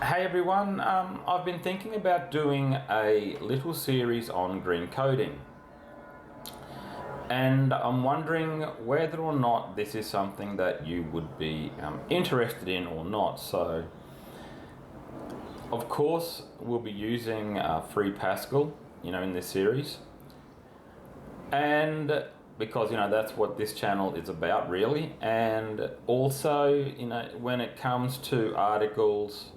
Hey everyone, I've been thinking about doing a little series on green coding, and I'm wondering whether or not this is something that you would be interested in or not. So of course we'll be using free Pascal in this series, and because that's what this channel is about really. And also when it comes to articles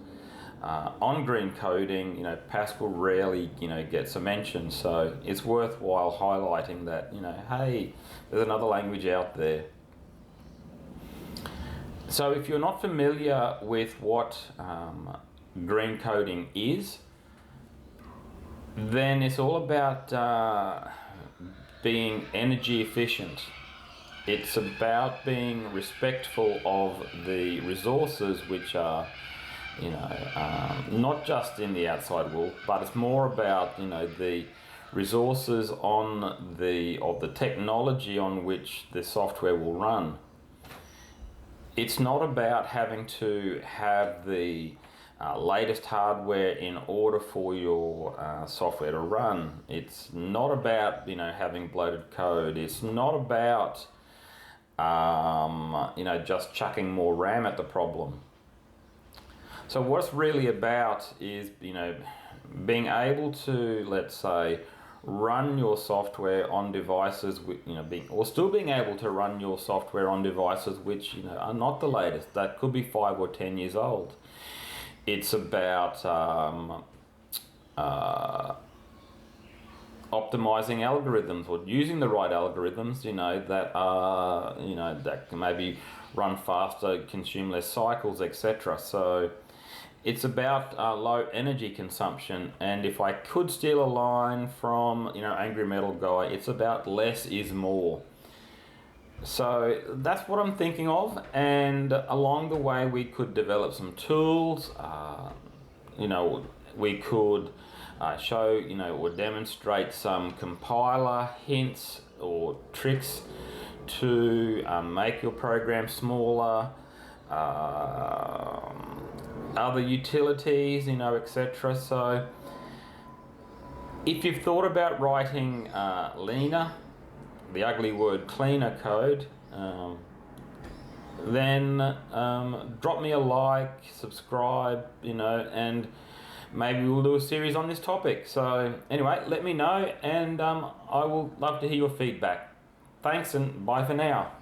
on green coding, Pascal rarely, gets a mention, so it's worthwhile highlighting that, hey, there's another language out there. So if you're not familiar with what green coding is, then it's all about being energy efficient. It's about being respectful of the resources which are not just in the outside world, but it's more about the resources of the technology on which the software will run. It's not about having to have the latest hardware in order for your software to run. It's not about having bloated code. It's not about just chucking more RAM at the problem. So what it's really about is, being able to, let's say, run your software on devices, still being able to run your software on devices which, are not the latest. That could be 5 or 10 years old. It's about optimizing algorithms, or using the right algorithms, that are, that can maybe run faster, consume less cycles, etc. So it's about low energy consumption, and if I could steal a line from Angry Metal Guy, it's about less is more. So that's what I'm thinking of, and along the way we could develop some tools. We could show or demonstrate some compiler hints or tricks to make your program smaller, other utilities, etc. So if you've thought about writing leaner, the ugly word cleaner code, then drop me a like, subscribe, and maybe we'll do a series on this topic. So anyway, let me know, and I will love to hear your feedback. Thanks, and bye for now.